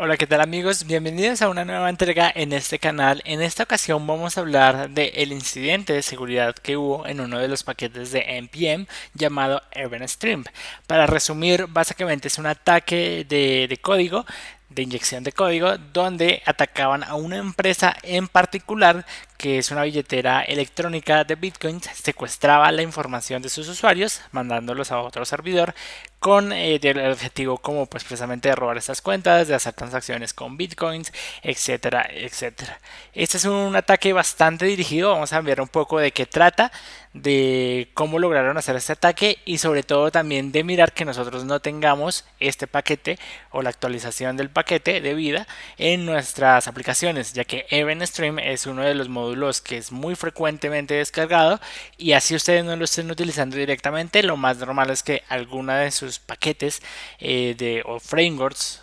Hola, ¿qué tal amigos? Bienvenidos a una nueva entrega en este canal. En esta ocasión vamos a hablar del incidente de seguridad que hubo en uno de los paquetes de NPM llamado Stream. Para resumir, básicamente es un ataque de código, de inyección de código, donde atacaban a una empresa en particular que es una billetera electrónica de Bitcoin, secuestraba la información de sus usuarios, mandándolos a otro servidor con el objetivo como pues precisamente de robar estas cuentas, de hacer transacciones con bitcoins, etcétera, etcétera. Este es un ataque bastante dirigido, vamos a ver un poco de qué trata, de cómo lograron hacer este ataque y sobre todo también de mirar que nosotros no tengamos este paquete o la actualización del paquete de vida en nuestras aplicaciones, ya que Stream es uno de los módulos que es muy frecuentemente descargado y así ustedes no lo estén utilizando directamente, lo más normal es que alguna de sus paquetes o frameworks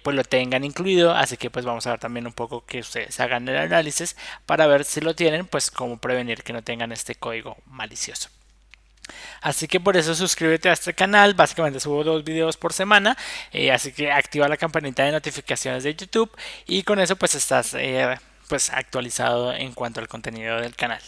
pues lo tengan incluido, así que pues vamos a ver también un poco que ustedes hagan el análisis para ver si lo tienen, pues cómo prevenir que no tengan este código malicioso. Así que por eso suscríbete a este canal, básicamente subo 2 videos por semana, así que activa la campanita de notificaciones de YouTube y con eso pues estás pues actualizado en cuanto al contenido del canal.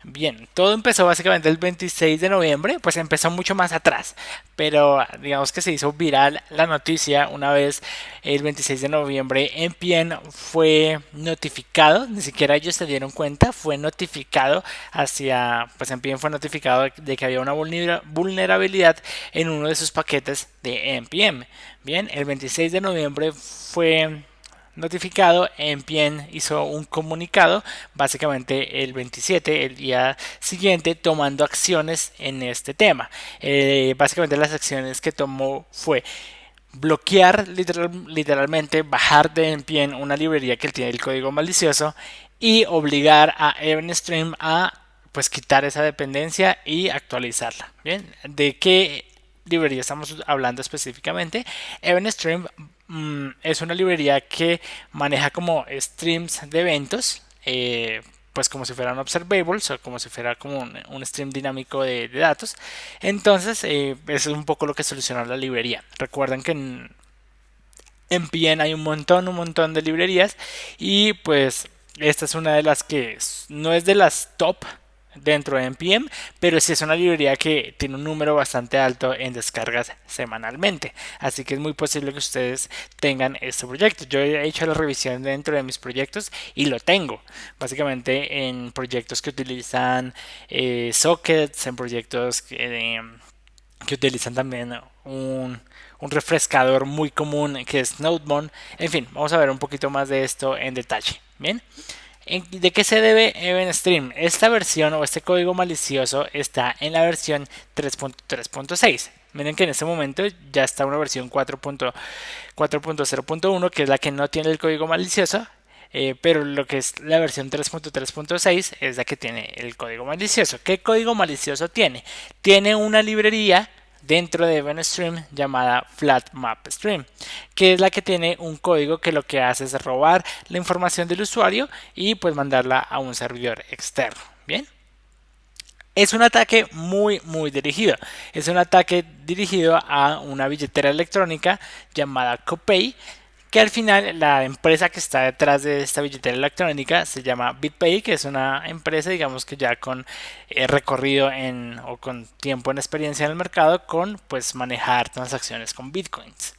Bien, todo empezó básicamente el 26 de noviembre, pues empezó mucho más atrás, pero digamos que se hizo viral la noticia una vez el 26 de noviembre NPM fue notificado, ni siquiera ellos se dieron cuenta, fue notificado pues NPM fue notificado de que había una vulnerabilidad en uno de sus paquetes de NPM. Bien, el 26 de noviembre fue notificado, NPM hizo un comunicado básicamente el 27, el día siguiente, tomando acciones en este tema. Básicamente las acciones que tomó fue bloquear literalmente, bajar de NPM una librería que tiene el código malicioso y obligar a Stream a pues quitar esa dependencia y actualizarla. Bien, ¿de qué librería estamos hablando específicamente? Stream es una librería que maneja como streams de eventos, pues como si fueran observables o como si fuera como un stream dinámico de datos. Entonces, eso es un poco lo que soluciona la librería. Recuerden que en NPM hay un montón de librerías y pues esta es una de las que no es de las top dentro de NPM, pero sí es una librería que tiene un número bastante alto en descargas semanalmente, así que es muy posible que ustedes tengan este proyecto. Yo he hecho la revisión dentro de mis proyectos y lo tengo básicamente en proyectos que utilizan sockets, en proyectos que utilizan también un refrescador muy común que es Nodemon. En fin, vamos a ver un poquito más de esto en detalle. Bien, ¿de qué se debe Stream? Esta versión o este código malicioso está en la versión 3.3.6. Miren que en este momento ya está una versión 4.0.1 que es la que no tiene el código malicioso. Pero lo que es la versión 3.3.6 es la que tiene el código malicioso. ¿Qué código malicioso tiene? Tiene una librería dentro de Stream llamada FlatMapStream, que es la que tiene un código que lo que hace es robar la información del usuario y pues mandarla a un servidor externo. Bien. Es un ataque muy dirigido. Es un ataque dirigido a una billetera electrónica llamada Copay, que al final la empresa que está detrás de esta billetera electrónica se llama BitPay, que es una empresa digamos que ya con recorrido o con tiempo en experiencia en el mercado con pues manejar transacciones con bitcoins.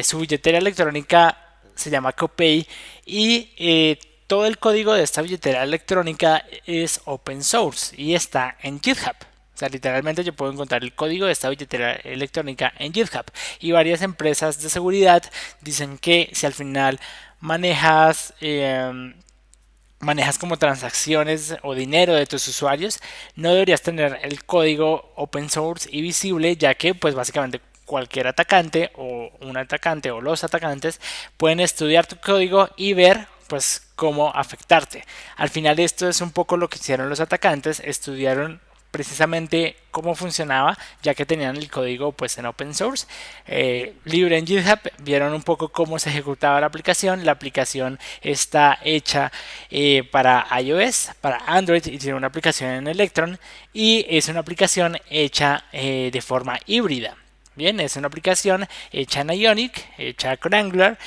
Su billetera electrónica se llama Copay y todo el código de esta billetera electrónica es open source y está en GitHub. O sea, literalmente yo puedo encontrar el código de esta billetera electrónica en GitHub. Y varias empresas de seguridad dicen que si al final manejas, manejas como transacciones o dinero de tus usuarios, no deberías tener el código open source y visible, ya que pues básicamente cualquier atacante o un atacante o los atacantes pueden estudiar tu código y ver pues cómo afectarte. Al final esto es un poco lo que hicieron los atacantes, estudiaron precisamente cómo funcionaba, ya que tenían el código pues en open source libre en GitHub, vieron un poco cómo se ejecutaba la aplicación está hecha para iOS, para Android y tiene una aplicación en Electron y es una aplicación hecha de forma híbrida. Bien, es una aplicación hecha en Ionic, hecha con Angular,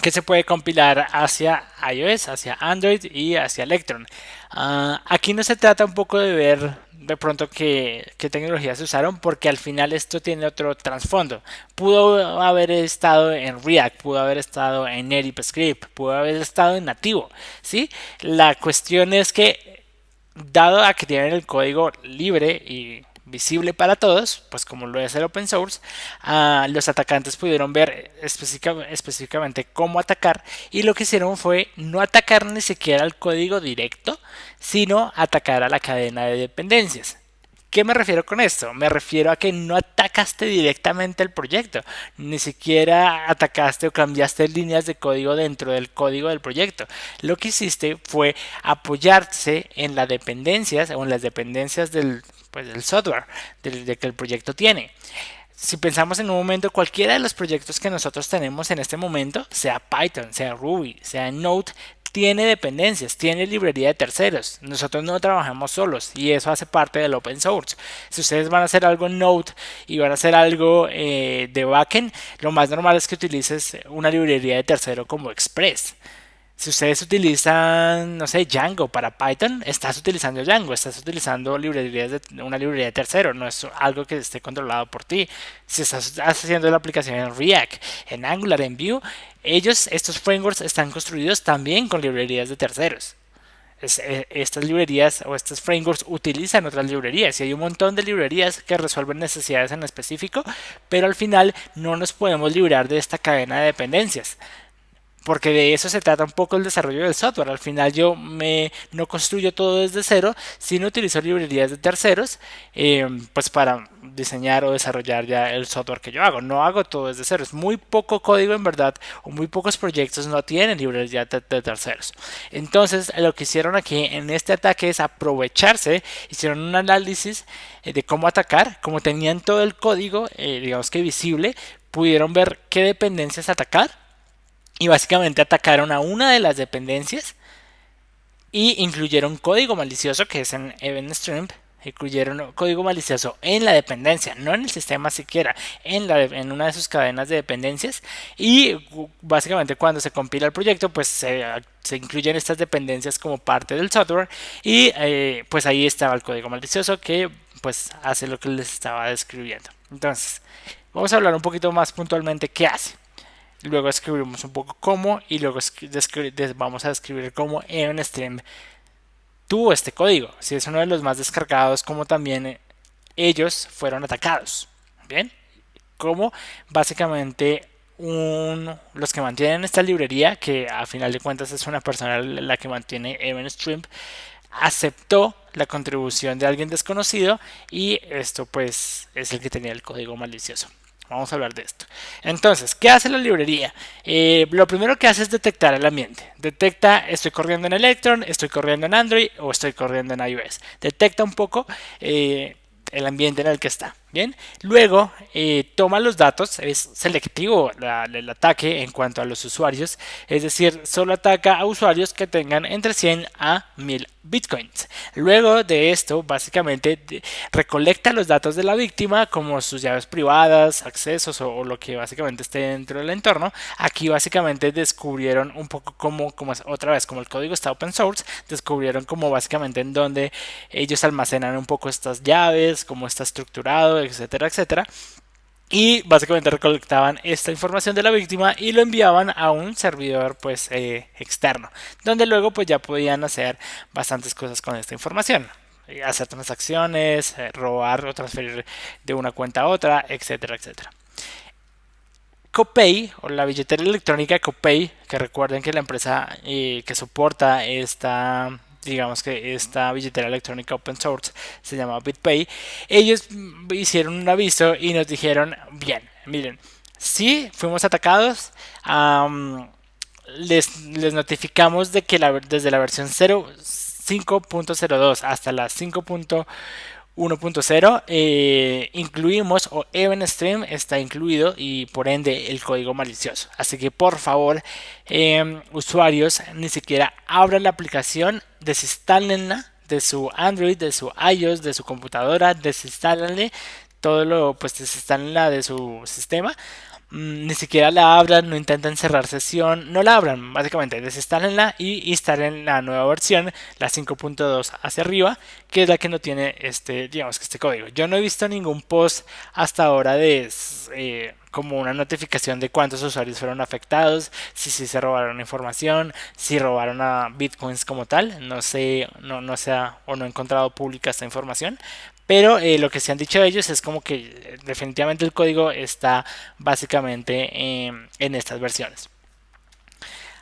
que se puede compilar hacia iOS, hacia Android y hacia Electron. Aquí no se trata un poco de ver de pronto qué tecnologías se usaron, porque al final esto tiene otro trasfondo. Pudo haber estado en React, pudo haber estado en ElipScript, pudo haber estado en nativo, ¿sí? La cuestión es que, dado a que tienen el código libre y visible para todos, pues como lo es el open source, los atacantes pudieron ver específicamente cómo atacar, y lo que hicieron fue no atacar ni siquiera al código directo, sino atacar a la cadena de dependencias. ¿Qué me refiero con esto? Me refiero a que no atacaste directamente el proyecto, ni siquiera atacaste o cambiaste líneas de código dentro del código del proyecto. Lo que hiciste fue apoyarse en las dependencias o en las dependencias del software de que el proyecto tiene. Si pensamos en un momento, cualquiera de los proyectos que nosotros tenemos en este momento, sea Python, sea Ruby, sea Node, tiene dependencias, tiene librería de terceros. Nosotros no trabajamos solos y eso hace parte del open source. Si ustedes van a hacer algo en Node y van a hacer algo de backend, lo más normal es que utilices una librería de tercero como Express. Si ustedes utilizan, no sé, Django para Python, estás utilizando Django, estás utilizando una librería de tercero, no es algo que esté controlado por ti. Si estás haciendo la aplicación en React, en Angular, en Vue, estos frameworks están construidos también con librerías de terceros. Estas librerías o estos frameworks utilizan otras librerías y hay un montón de librerías que resuelven necesidades en específico, pero al final no nos podemos librar de esta cadena de dependencias, porque de eso se trata un poco el desarrollo del software. Al final no construyo todo desde cero, sino utilizo librerías de terceros, pues para diseñar o desarrollar ya el software que yo hago. No hago todo desde cero, es muy poco código en verdad, o muy pocos proyectos no tienen librerías de terceros. Entonces lo que hicieron aquí en este ataque es aprovecharse, hicieron un análisis de cómo atacar, como tenían todo el código, digamos que visible, pudieron ver qué dependencias atacar y básicamente atacaron a una de las dependencias y incluyeron código malicioso, que es en EventStream. Incluyeron código malicioso en la dependencia, no en el sistema siquiera, en una de sus cadenas de dependencias. Y básicamente cuando se compila el proyecto, pues se incluyen estas dependencias como parte del software. Y pues ahí estaba el código malicioso que pues hace lo que les estaba describiendo. Entonces, vamos a hablar un poquito más puntualmente qué hace. Luego escribimos un poco cómo y luego vamos a describir cómo EventStream tuvo este código. Si es uno de los más descargados, como también ellos fueron atacados. Bien, como básicamente los que mantienen esta librería, que a final de cuentas es una persona la que mantiene EventStream, aceptó la contribución de alguien desconocido y esto pues es el que tenía el código malicioso. Vamos a hablar de esto. Entonces, ¿qué hace la librería? Lo primero que hace es detectar el ambiente. Detecta, estoy corriendo en Electron, estoy corriendo en Android o estoy corriendo en iOS. Detecta un poco el ambiente en el que está. Bien, luego toma los datos, es selectivo el ataque en cuanto a los usuarios, es decir, solo ataca a usuarios que tengan entre 100 a 1000 bitcoins. Luego de esto, básicamente recolecta los datos de la víctima, como sus llaves privadas, accesos o lo que básicamente esté dentro del entorno. Aquí básicamente descubrieron un poco como otra vez, como el código está open source, descubrieron como básicamente en donde ellos almacenan un poco estas llaves, cómo está estructurado, etcétera, etcétera. Y básicamente recolectaban esta información de la víctima y lo enviaban a un servidor pues externo, donde luego pues ya podían hacer bastantes cosas con esta información, hacer transacciones, robar o transferir de una cuenta a otra, etcétera, etcétera. Copay, o la billetera electrónica Copay, que recuerden que la empresa que soporta digamos que esta billetera electrónica open source se llama BitPay, ellos hicieron un aviso y nos dijeron, bien, miren, si fuimos atacados, les notificamos de que desde la versión 5.02 hasta la 5.1.0 incluimos, o EventStream está incluido, y por ende el código malicioso. Así que por favor, usuarios, ni siquiera abran la aplicación, desinstálenla de su Android, de su iOS, de su computadora, desinstálenle todo lo, pues desinstalen la de su sistema. Ni siquiera la abran, no intenten cerrar sesión, no la abran, básicamente desinstálenla y instalen la nueva versión, la 5.2 hacia arriba, que es la que no tiene digamos que este código. Yo no he visto ningún post hasta ahora de como una notificación de cuántos usuarios fueron afectados, si se robaron información, si robaron a bitcoins como tal. No sé, no sé o no he encontrado pública esta información. Pero lo que se han dicho ellos es como que definitivamente el código está básicamente en estas versiones.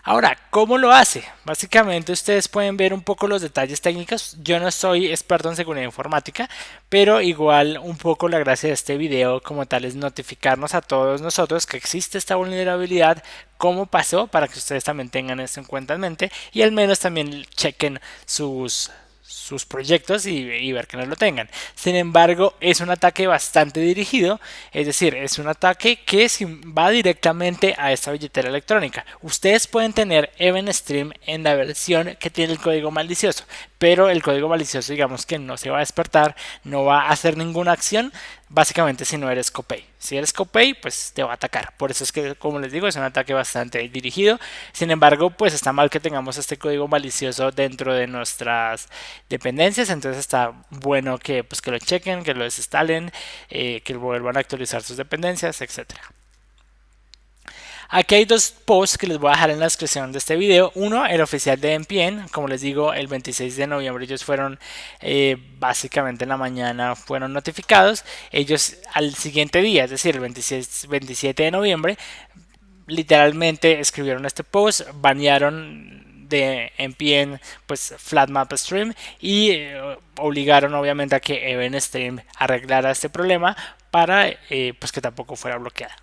Ahora, ¿cómo lo hace? Básicamente ustedes pueden ver un poco los detalles técnicos. Yo no soy experto en seguridad informática, pero igual un poco la gracia de este video como tal es notificarnos a todos nosotros que existe esta vulnerabilidad, cómo pasó, para que ustedes también tengan esto en cuenta en mente y al menos también chequen sus proyectos y ver que no lo tengan. Sin embargo, es un ataque bastante dirigido, es decir, es un ataque que va directamente a esta billetera electrónica. Ustedes pueden tener Evenstream en la versión que tiene el código malicioso, pero el código malicioso digamos que no se va a despertar, no va a hacer ninguna acción, básicamente si no eres copay. Si eres copay, pues te va a atacar. Por eso es que, como les digo, es un ataque bastante dirigido. Sin embargo, pues está mal que tengamos este código malicioso dentro de nuestras dependencias. Entonces está bueno que, pues, que lo chequen, que lo desinstalen, que vuelvan a actualizar sus dependencias, etcétera. Aquí hay dos posts que les voy a dejar en la descripción de este video. Uno, el oficial de NPN. Como les digo, el 26 de noviembre ellos fueron, básicamente en la mañana, fueron notificados. Ellos al siguiente día, es decir, el 27 de noviembre, literalmente escribieron este post, banearon de NPN pues Flatmap Stream y obligaron obviamente a que Evenstream arreglara este problema para pues que tampoco fuera bloqueada.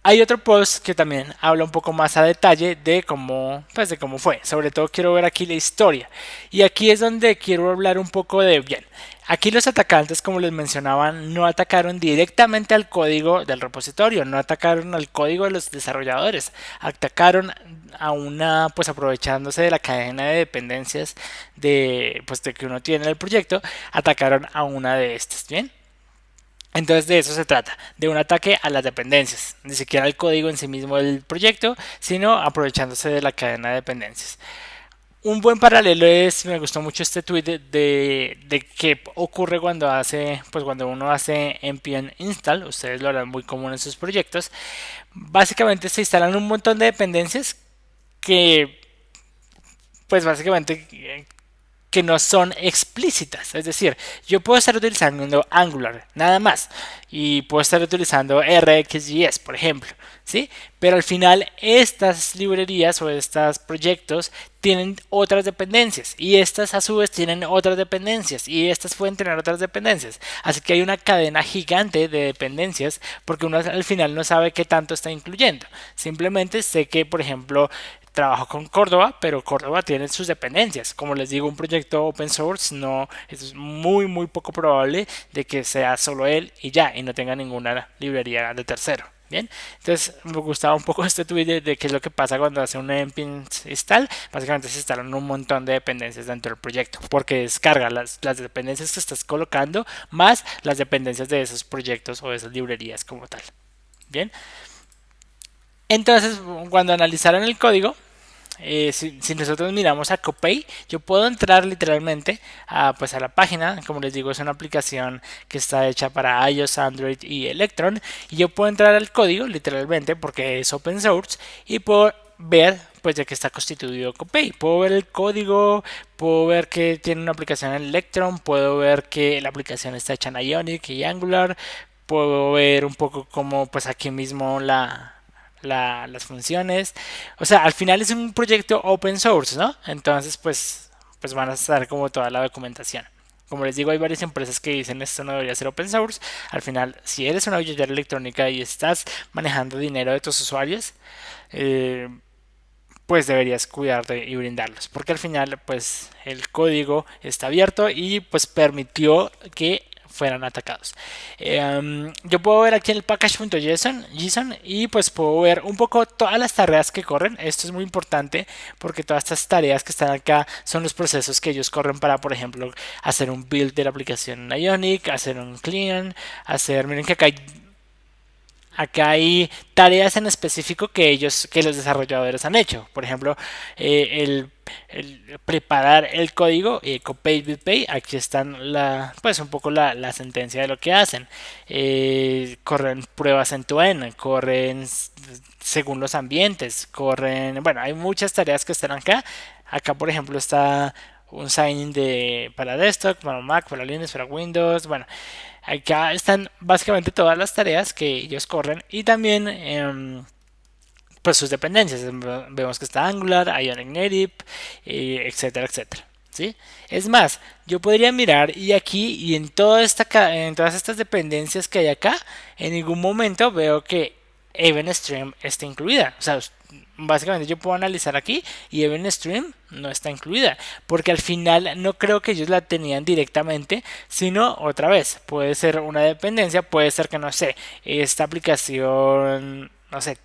Hay otro post que también habla un poco más a detalle de cómo, pues de cómo fue. Sobre todo quiero ver aquí la historia. Y aquí es donde quiero hablar un poco de, bien, aquí los atacantes, como les mencionaban, no atacaron directamente al código del repositorio, no atacaron al código de los desarrolladores, atacaron a una, pues aprovechándose de la cadena de dependencias de, pues de que uno tiene en el proyecto, atacaron a una de estas, ¿bien? Entonces de eso se trata, de un ataque a las dependencias, ni siquiera al código en sí mismo del proyecto, sino aprovechándose de la cadena de dependencias. Un buen paralelo es, me gustó mucho este tweet de qué ocurre cuando hace, pues cuando uno hace npm install, ustedes lo harán muy común en sus proyectos. Básicamente se instalan un montón de dependencias que, pues básicamente que no son explícitas. Es decir, yo puedo estar utilizando Angular, nada más, y puedo estar utilizando RxJS, por ejemplo, ¿sí? Pero al final estas librerías o estos proyectos tienen otras dependencias y estas a su vez tienen otras dependencias y estas pueden tener otras dependencias. Así que hay una cadena gigante de dependencias porque uno al final no sabe qué tanto está incluyendo. Simplemente sé que, por ejemplo, trabajo con Córdoba, pero Córdoba tiene sus dependencias. Como les digo, un proyecto open source no es muy poco probable de que sea solo él y ya, y no tenga ninguna librería de tercero. Bien, entonces me gustaba un poco este tweet de qué es lo que pasa cuando hace un npm install. Básicamente se instalan un montón de dependencias dentro del proyecto porque descarga las dependencias que estás colocando más las dependencias de esos proyectos o de esas librerías como tal. Bien, entonces cuando analizaron el código, si nosotros miramos a Copay, yo puedo entrar literalmente pues a la página. Como les digo, es una aplicación que está hecha para iOS, Android y Electron, y yo puedo entrar al código literalmente porque es open source y puedo ver pues de qué está constituido Copay. Puedo ver el código, puedo ver que tiene una aplicación en Electron, puedo ver que la aplicación está hecha en Ionic y Angular, puedo ver un poco como pues aquí mismo las funciones. O sea, al final es un proyecto open source, ¿no? Entonces, pues van a estar como toda la documentación. Como les digo, hay varias empresas que dicen esto no debería ser open source. Al final, si eres una billetera electrónica y estás manejando dinero de tus usuarios, pues deberías cuidarte y brindarlos. Porque al final, pues el código está abierto y pues permitió que fueran atacados. Yo puedo ver aquí el package.json y pues puedo ver un poco todas las tareas que corren. Esto es muy importante porque todas estas tareas que están acá son los procesos que ellos corren para, por ejemplo, hacer un build de la aplicación Ionic, hacer un clean, miren que acá hay tareas en específico que los desarrolladores han hecho. Por ejemplo, el preparar el código, copy, bitpay. Aquí están pues un poco la sentencia de lo que hacen. Corren pruebas en tu end, corren según los ambientes, corren, bueno, hay muchas tareas que están acá. Acá, por ejemplo, está un sign para desktop, para Mac, para Linux, para Windows. Bueno, acá están básicamente todas las tareas que ellos corren y también pues sus dependencias. Vemos que está Angular, Ionic Native, etcétera, etcétera. ¿Sí? Es más, yo podría mirar y aquí y en todas estas dependencias que hay acá, en ningún momento veo que EventStream está incluida. O sea, básicamente yo puedo analizar aquí y EventStream no está incluida, porque al final no creo que ellos la tenían directamente, sino otra vez, puede ser una dependencia, puede ser que no sé, esta aplicación, no sé,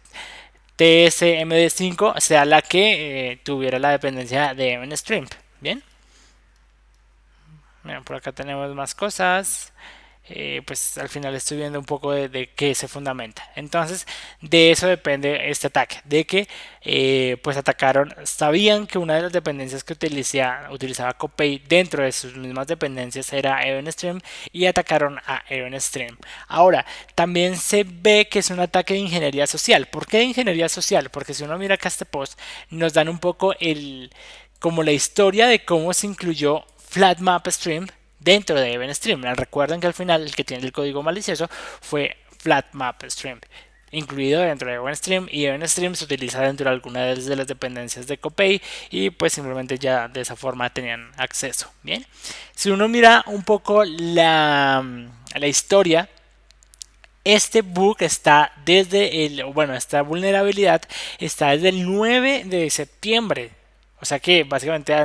TSMD5 sea la que tuviera la dependencia de EventStream. Bien, mira, por acá tenemos más cosas. Pues al final estoy viendo un poco de qué se fundamenta. Entonces, de eso depende este ataque, de que pues atacaron, sabían que una de las dependencias que utilizaba Copay dentro de sus mismas dependencias era EventStream y atacaron a EventStream. Ahora, también se ve que es un ataque de ingeniería social. ¿Por qué de ingeniería social? Porque si uno mira acá este post, nos dan un poco como la historia de cómo se incluyó FlatMapStream dentro de EventStream. Recuerden que al final el que tiene el código malicioso fue FlatMapStream, incluido dentro de EventStream, y EventStream se utiliza dentro de algunas de las dependencias de Copay y pues simplemente ya de esa forma tenían acceso. Bien, si uno mira un poco la historia, este bug está esta vulnerabilidad está desde el 9 de septiembre. O sea que básicamente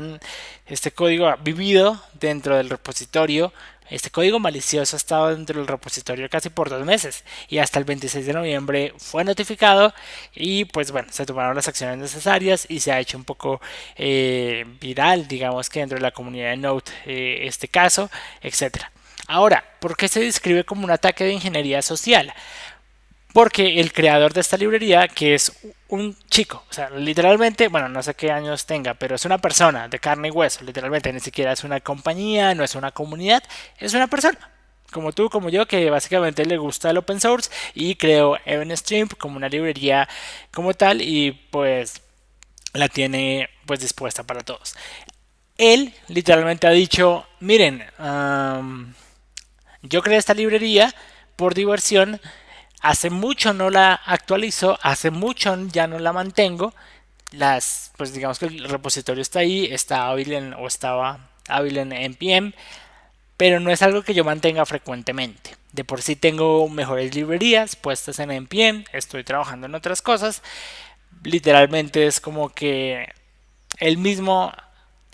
este código ha vivido dentro del repositorio. Este código malicioso ha estado dentro del repositorio casi por 2 meses y hasta el 26 de noviembre fue notificado y pues bueno, se tomaron las acciones necesarias y se ha hecho un poco viral, digamos que dentro de la comunidad de Node este caso, etcétera. Ahora, ¿por qué se describe como un ataque de ingeniería social? Porque el creador de esta librería, que es un chico, o sea, literalmente, bueno, no sé qué años tenga, pero es una persona de carne y hueso, literalmente, ni siquiera es una compañía, no es una comunidad, es una persona. Como tú, como yo, que básicamente le gusta el open source y creó EventStream como una librería como tal y pues la tiene pues dispuesta para todos. Él literalmente ha dicho, miren, yo creé esta librería por diversión. Hace mucho no la actualizo, hace mucho ya no la mantengo. Pues digamos que el repositorio está ahí, está hábil o estaba hábil en npm, pero no es algo que yo mantenga frecuentemente. De por sí tengo mejores librerías puestas en npm, estoy trabajando en otras cosas. Literalmente es como que él mismo,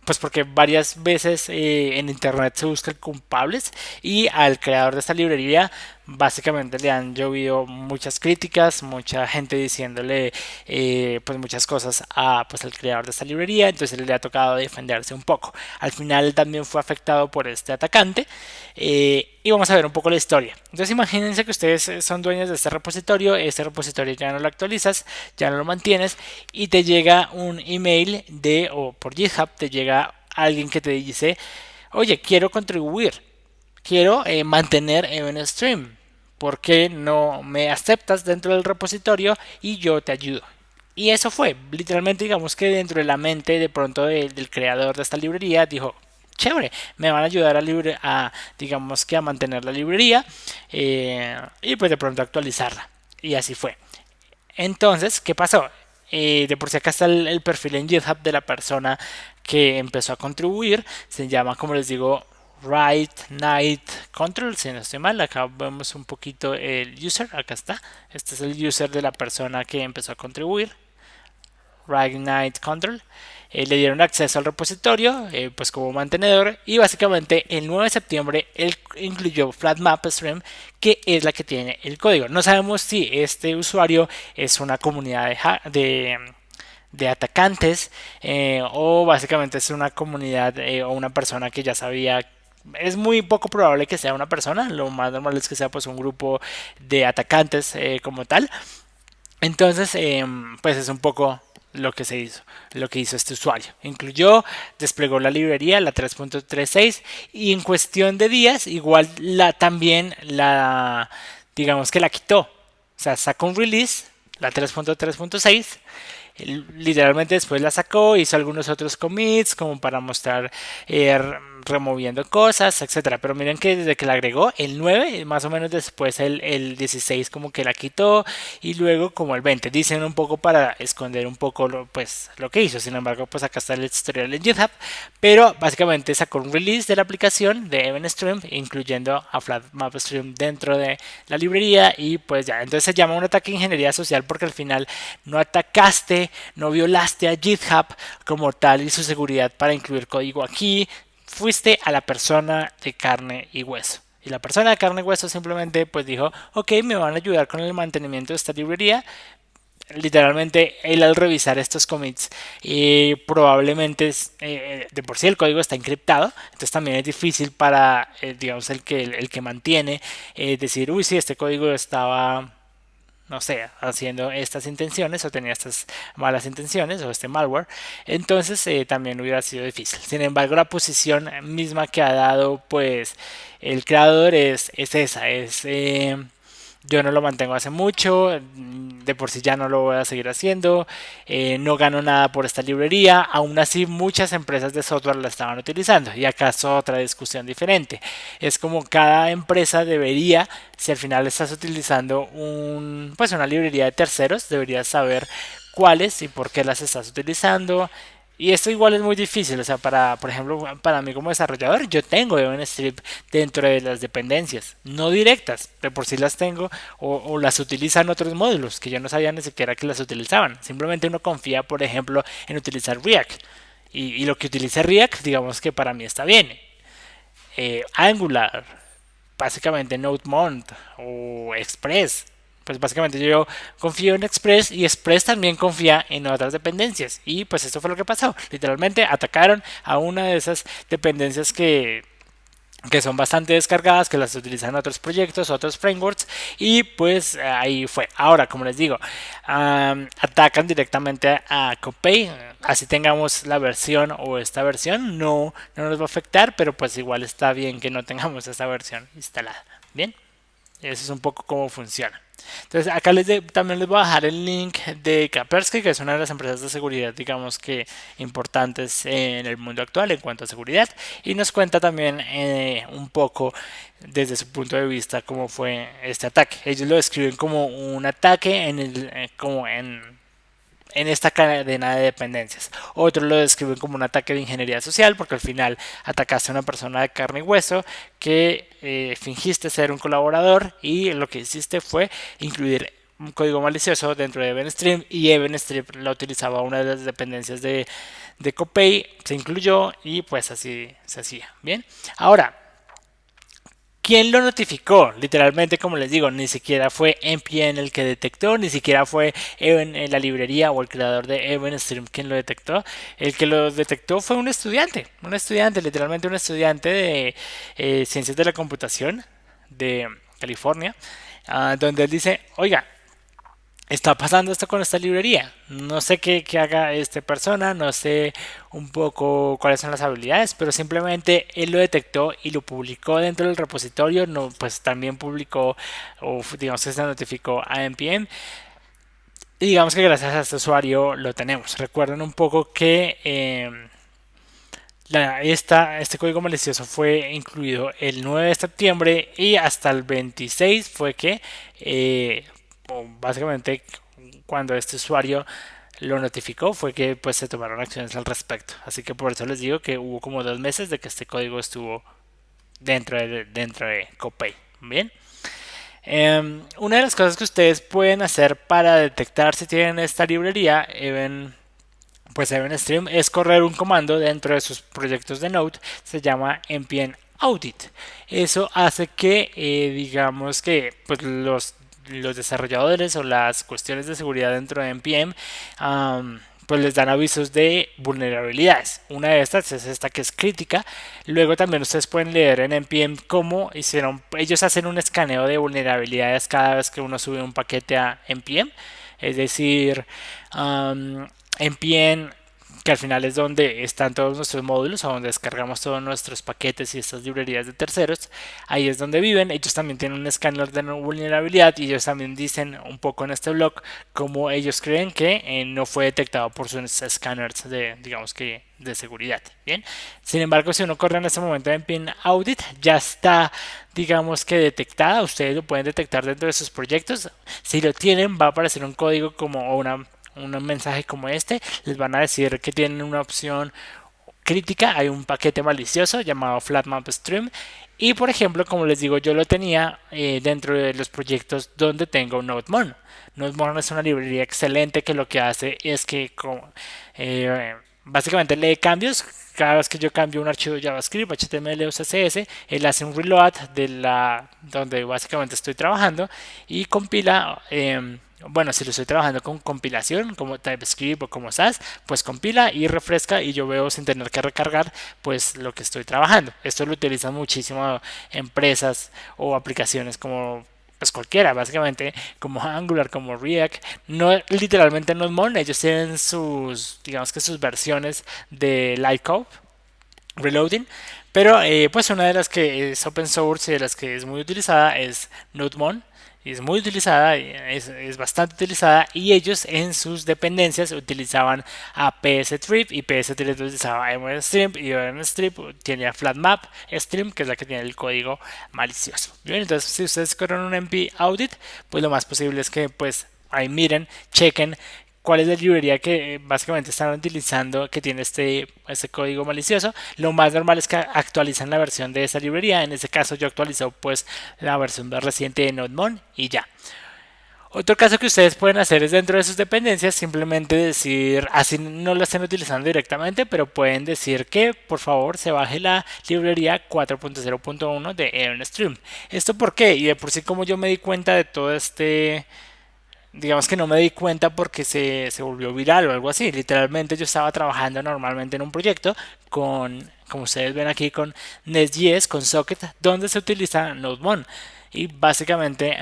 pues porque varias veces en internet se buscan culpables y al creador de esta librería básicamente le han llovido muchas críticas, mucha gente diciéndole pues muchas cosas pues al creador de esta librería, entonces le ha tocado defenderse un poco. Al final también fue afectado por este atacante y vamos a ver un poco la historia. Entonces imagínense que ustedes son dueños de este repositorio ya no lo actualizas, ya no lo mantienes y te llega un email o por GitHub te llega alguien que te dice, oye, quiero contribuir, quiero mantener EventStream, ¿por qué no me aceptas dentro del repositorio y yo te ayudo? Y eso fue, literalmente digamos que dentro de la mente de pronto del creador de esta librería dijo, chévere, me van a ayudar digamos que a mantener la librería y pues de pronto actualizarla. Y así fue. Entonces, ¿qué pasó? De por si acá está el perfil en GitHub de la persona que empezó a contribuir. Se llama, como les digo, Right Night Control. Si no estoy mal, acá vemos un poquito el user. Acá está. Este es el user de la persona que empezó a contribuir. Right Night Control. le dieron acceso al repositorio pues como mantenedor, y básicamente el 9 de septiembre él incluyó FlatMapStream, que es la que tiene el código. No sabemos si este usuario es una comunidad de atacantes, o básicamente es una comunidad o una persona que ya sabía. Es muy poco probable que sea una persona, lo más normal es que sea pues un grupo de atacantes como tal. Entonces, pues es un poco lo que se hizo, lo que hizo este usuario. Incluyó, desplegó la librería, la 3.36, y en cuestión de días, igual también digamos que la quitó. O sea, sacó un release, la 3.3.6, literalmente después la sacó, hizo algunos otros commits como para mostrar removiendo cosas, etcétera. Pero miren que desde que la agregó el 9, más o menos después el 16 como que la quitó, y luego como el 20 dicen un poco para esconder un poco lo que hizo. Sin embargo, pues acá está el tutorial en GitHub, pero básicamente sacó un release de la aplicación de EventStream incluyendo a FlatMapStream dentro de la librería, y pues ya, entonces se llama un ataque de ingeniería social porque al final no atacaste, no violaste a GitHub como tal y su seguridad para incluir código aquí. Fuiste a la persona de carne y hueso. Y la persona de carne y hueso simplemente pues dijo, ok, me van a ayudar con el mantenimiento de esta librería. Literalmente él al revisar estos commits probablemente de por sí el código está encriptado, entonces también es difícil para digamos el que mantiene decir, uy, sí, este código estaba, no sé, haciendo estas intenciones o tenía estas malas intenciones o este malware. Entonces también hubiera sido difícil. Sin embargo, la posición misma que ha dado pues el creador es esa, yo no lo mantengo hace mucho, de por sí ya no lo voy a seguir haciendo, no gano nada por esta librería. Aún así muchas empresas de software la estaban utilizando, y acaso otra discusión diferente. Es como cada empresa debería, si al final estás utilizando pues una librería de terceros, deberías saber cuáles y por qué las estás utilizando. Y esto igual es muy difícil, o sea, por ejemplo, para mí como desarrollador, yo tengo EventStream dentro de las dependencias, no directas, de por sí las tengo, o las utilizan otros módulos que yo no sabía ni siquiera que las utilizaban. Simplemente uno confía, por ejemplo, en utilizar React. Y lo que utilice React, digamos que para mí está bien. Angular, básicamente NodeMont o Express. Pues básicamente yo confío en Express, y Express también confía en otras dependencias. Y pues esto fue lo que pasó. Literalmente atacaron a una de esas dependencias que son bastante descargadas, que las utilizan otros proyectos, otros frameworks, y pues ahí fue. Ahora, como les digo, atacan directamente a Copay, así tengamos la versión o esta versión, no nos va a afectar, pero pues igual está bien que no tengamos esta versión instalada. Bien, eso es un poco cómo funciona. Entonces acá también les voy a dejar el link de Kaspersky, que es una de las empresas de seguridad, digamos que importantes en el mundo actual en cuanto a seguridad, y nos cuenta también un poco desde su punto de vista cómo fue este ataque. Ellos lo describen como un ataque como en esta cadena de dependencias. Otros lo describen como un ataque de ingeniería social, porque al final atacaste a una persona de carne y hueso que fingiste ser un colaborador, y lo que hiciste fue incluir un código malicioso dentro de EventStream, y EventStream la utilizaba una de las dependencias de Copay, se incluyó, y pues así se hacía. Bien, ahora, ¿quién lo notificó? Literalmente, como les digo, ni siquiera fue NPM el que detectó, ni siquiera fue en la librería o el creador de EventStream quien lo detectó. El que lo detectó fue un estudiante, literalmente un estudiante de ciencias de la computación de California, donde él dice, oiga, está pasando esto con esta librería. No sé qué haga esta persona, no sé un poco cuáles son las habilidades, pero simplemente él lo detectó y lo publicó dentro del repositorio. No, pues también publicó, o digamos que se notificó a npm. Y digamos que gracias a este usuario lo tenemos. Recuerden un poco que este código malicioso fue incluido el 9 de septiembre, y hasta el 26 fue que básicamente cuando este usuario lo notificó fue que pues se tomaron acciones al respecto. Así que por eso les digo que hubo como 2 meses de que este código estuvo dentro de Copay. Bien. Una de las cosas que ustedes pueden hacer para detectar si tienen esta librería, Pues Eventstream es correr un comando dentro de sus proyectos de Node, se llama npm audit. Eso hace que, digamos que pues los desarrolladores o las cuestiones de seguridad dentro de npm pues les dan avisos de vulnerabilidades. Una de estas es esta que es crítica. Luego también ustedes pueden leer en npm cómo hicieron, ellos hacen un escaneo de vulnerabilidades cada vez que uno sube un paquete a npm. Es decir, npm, que al final es donde están todos nuestros módulos, o donde descargamos todos nuestros paquetes y estas librerías de terceros, ahí es donde viven. Ellos también tienen un escáner de vulnerabilidad y ellos también dicen un poco en este blog cómo ellos creen que no fue detectado por sus escáneres de, digamos que, de seguridad. Bien, sin embargo, si uno corre en este momento en npm audit, ya está, digamos que detectada. Ustedes lo pueden detectar dentro de sus proyectos. Si lo tienen, va a aparecer un código como un mensaje como este. Les van a decir que tienen una opción crítica. Hay un paquete malicioso llamado Flatmap Stream. Y por ejemplo, como les digo, yo lo tenía dentro de los proyectos donde tengo NodeMon. NodeMon es una librería excelente que lo que hace es que básicamente lee cambios. Cada vez que yo cambio un archivo de JavaScript, HTML o CSS, él hace un reload de la donde básicamente estoy trabajando y compila. Bueno, si lo estoy trabajando con compilación como TypeScript o como SAS, pues compila y refresca y yo veo sin tener que recargar pues lo que estoy trabajando. Esto lo utilizan muchísimo empresas o aplicaciones como pues cualquiera, básicamente, como Angular, como React. No literalmente no es Mon, ellos tienen sus, digamos que sus versiones de Lightcode Reloading, pero pues una de las que es open source y de las que es muy utilizada es NodeMon. Y es muy utilizada, es bastante utilizada, y ellos en sus dependencias utilizaban a pstrip y pstrip utilizaba eventstream y eventstream tenía flatmap stream, que es la que tiene el código malicioso. Bien, entonces si ustedes corren un np audit, pues lo más posible es que pues ahí miren, chequen cuál es la librería que básicamente están utilizando que tiene este código malicioso. Lo más normal es que actualizan la versión de esa librería. En este caso yo actualizo pues la versión más reciente de NodeMon y ya. Otro caso que ustedes pueden hacer es dentro de sus dependencias simplemente decir, así no lo estén utilizando directamente, pero pueden decir que por favor se baje la librería 4.0.1 de EventStream. ¿Esto por qué? Y de por sí como yo me di cuenta de todo digamos que no me di cuenta porque se volvió viral o algo así. Literalmente yo estaba trabajando normalmente en un proyecto con, como ustedes ven aquí, con Nest.js, con Socket, donde se utiliza NodeMon. Y básicamente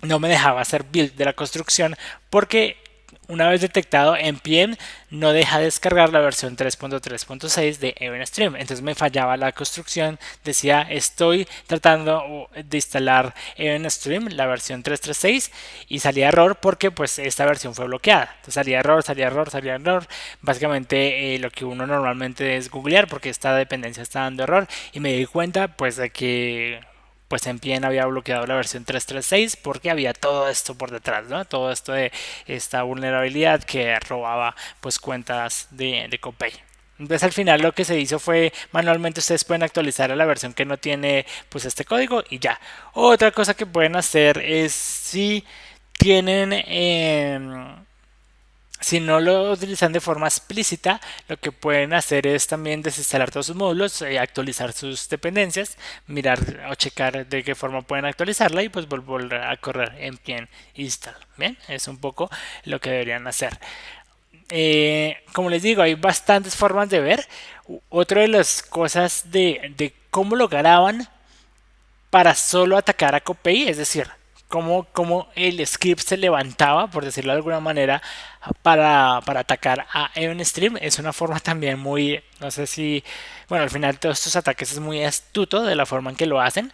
no me dejaba hacer build de la construcción porque una vez detectado npm no deja descargar la versión 3.3.6 de EventStream. Entonces me fallaba la construcción, decía estoy tratando de instalar EventStream, la versión 3.3.6, y salía error porque pues esta versión fue bloqueada. Entonces salía error, salía error, salía error. Básicamente lo que uno normalmente es googlear porque esta dependencia está dando error, y me di cuenta pues de que pues npm había bloqueado la versión 3.3.6 porque había todo esto por detrás, ¿no? Todo esto de esta vulnerabilidad que robaba pues cuentas de Copay. Entonces al final lo que se hizo fue manualmente ustedes pueden actualizar a la versión que no tiene pues este código y ya. Otra cosa que pueden hacer es si tienen si no lo utilizan de forma explícita, lo que pueden hacer es también desinstalar todos sus módulos, actualizar sus dependencias, mirar o checar de qué forma pueden actualizarla y pues volver a correr npm install. Bien, es un poco lo que deberían hacer. Como les digo, hay bastantes formas de ver. Otra de las cosas de cómo lo graban para solo atacar a Copay, es decir, cómo el script se levantaba, por decirlo de alguna manera, para atacar a EventStream. Es una forma también muy, no sé si, bueno, al final todos estos ataques es muy astuto de la forma en que lo hacen,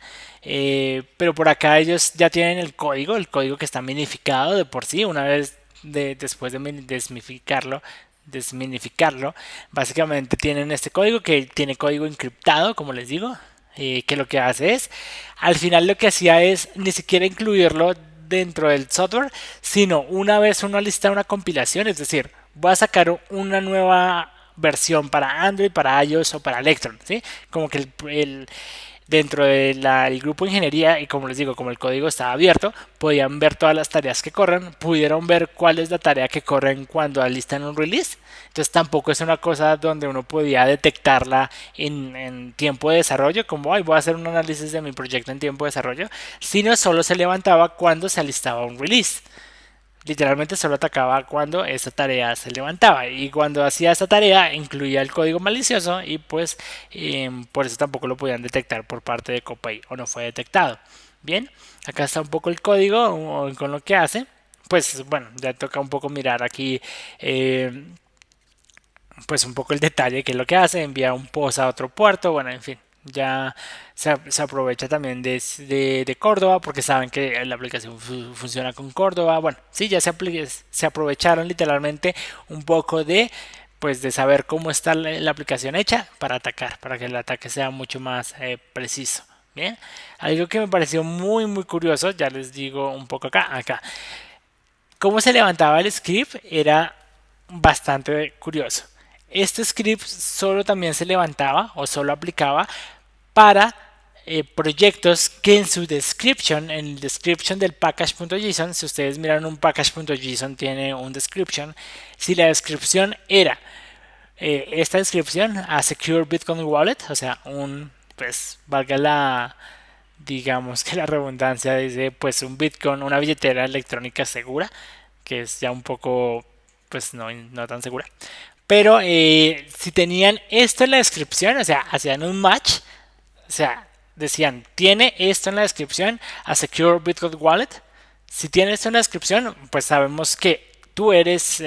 pero por acá ellos ya tienen el código que está minificado de por sí, una vez después de desminificarlo, básicamente tienen este código que tiene código encriptado, como les digo, que lo que hace es, al final lo que hacía es ni siquiera incluirlo dentro del software, sino una vez uno lista una compilación, es decir, voy a sacar una nueva versión para Android, para iOS o para Electron, ¿sí? Como que dentro del grupo de ingeniería, y como les digo, como el código estaba abierto, podían ver todas las tareas que corren, pudieron ver cuál es la tarea que corren cuando alistan un release. Entonces tampoco es una cosa donde uno podía detectarla en tiempo de desarrollo, como ay, voy a hacer un análisis de mi proyecto en tiempo de desarrollo, sino solo se levantaba cuando se alistaba un release. Literalmente solo atacaba cuando esa tarea se levantaba, y cuando hacía esa tarea incluía el código malicioso, y pues por eso tampoco lo podían detectar por parte de Copay, o no fue detectado. Bien, acá está un poco el código con lo que hace. Pues bueno, ya toca un poco mirar aquí pues un poco el detalle, que es lo que hace, envía un post a otro puerto, bueno, en fin, ya se aprovecha también de Córdoba, porque saben que la aplicación funciona con Córdoba. Bueno, sí, ya se aprovecharon literalmente un poco de pues de saber cómo está la aplicación hecha para atacar, para que el ataque sea mucho más preciso. Bien, algo que me pareció muy curioso, ya les digo un poco acá, cómo se levantaba el script era bastante curioso. Este script solo también se levantaba o solo aplicaba para proyectos que en su description, en el description del package.json, si ustedes miran un package.json tiene un description, si la descripción era esta descripción a Secure Bitcoin Wallet, o sea, pues valga digamos que la redundancia dice, pues un Bitcoin, una billetera electrónica segura, que es ya un poco, pues no tan segura. Pero si tenían esto en la descripción, o sea, hacían un match, o sea, decían, tiene esto en la descripción a Secure Bitcoin Wallet. Si tiene esto en la descripción, pues sabemos que tú eres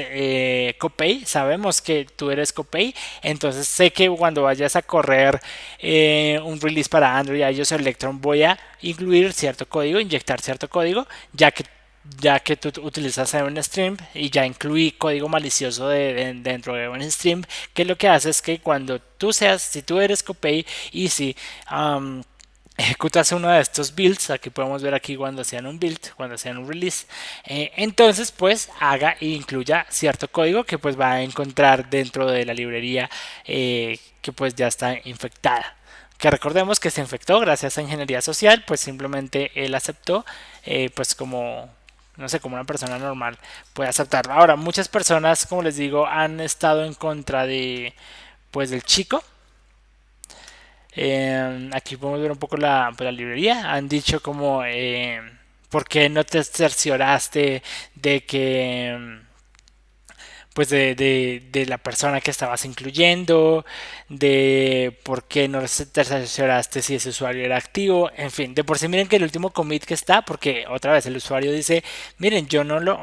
Copay, sabemos que tú eres Copay, entonces sé que cuando vayas a correr un release para Android, iOS o Electron, voy a incluir cierto código, inyectar cierto código, ya que tú utilizas Evenstream, y ya incluí código malicioso dentro de Evenstream, que lo que hace es que cuando si tú eres Copay y si ejecutas uno de estos builds, aquí podemos ver aquí cuando hacían un build, cuando hacían un release, entonces pues haga e incluya cierto código que pues va a encontrar dentro de la librería que pues ya está infectada, que recordemos que se infectó gracias a ingeniería social, pues simplemente él aceptó, pues como no sé, como una persona normal puede aceptarlo. Ahora, muchas personas, como les digo, han estado en contra de pues del chico. Aquí podemos ver un poco la librería. Han dicho como ¿por qué no te cercioraste de que pues de la persona que estabas incluyendo, de por qué no te cercioraste si ese usuario era activo, en fin, de por sí miren que el último commit que está, porque otra vez el usuario dice, miren,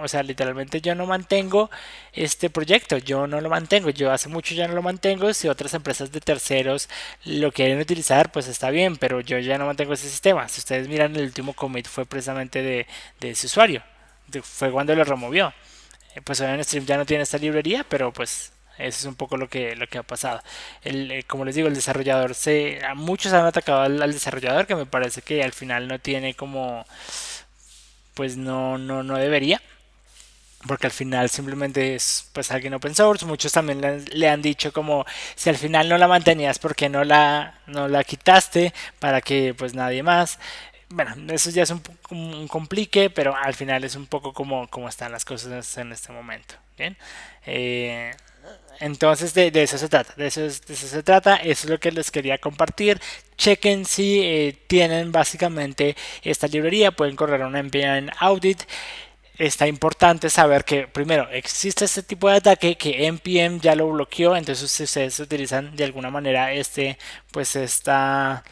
o sea, literalmente yo no mantengo este proyecto, yo no lo mantengo, yo hace mucho ya no lo mantengo, si otras empresas de terceros lo quieren utilizar, pues está bien, pero yo ya no mantengo ese sistema. Si ustedes miran, el último commit fue precisamente de ese usuario, fue cuando lo removió. Pues OpenStream ya no tiene esta librería, pero pues eso es un poco lo que ha pasado. Como les digo, el desarrollador muchos han atacado al desarrollador, que me parece que al final no tiene como, pues no debería, porque al final simplemente es pues alguien open source. Muchos también le han dicho como, si al final no la mantenías, ¿por qué no la quitaste para que pues nadie más? Bueno, eso ya es un complique, pero al final es un poco como están las cosas en este momento. Bien, eh, entonces de eso se trata, de eso se trata, eso es lo que les quería compartir. Chequen si tienen básicamente esta librería, pueden correr un npm audit. Está importante saber que primero existe este tipo de ataque, que npm ya lo bloqueó, entonces si ustedes utilizan de alguna manera pues esta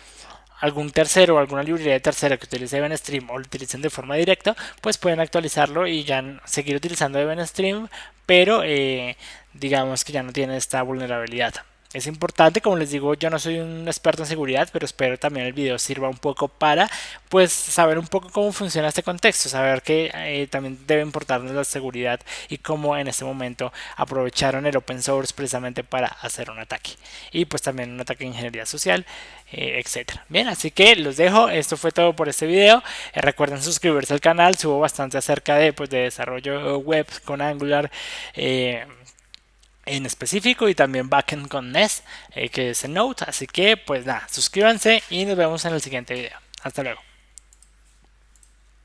algún tercero o alguna librería de tercero que utilice Evenstream o lo utilicen de forma directa, pues pueden actualizarlo y ya seguir utilizando Evenstream, pero digamos que ya no tiene esta vulnerabilidad. Es importante, como les digo, yo no soy un experto en seguridad, pero espero también el video sirva un poco para pues saber un poco cómo funciona este contexto, saber que también debe importarnos la seguridad y cómo en este momento aprovecharon el open source precisamente para hacer un ataque, y pues también un ataque de ingeniería social, etcétera. Bien, así que los dejo, esto fue todo por este video. Recuerden suscribirse al canal, subo bastante acerca de desarrollo web con Angular, en específico y también backend con Nest, que es en Node. Así que pues nada, suscríbanse y nos vemos en el siguiente video. Hasta luego.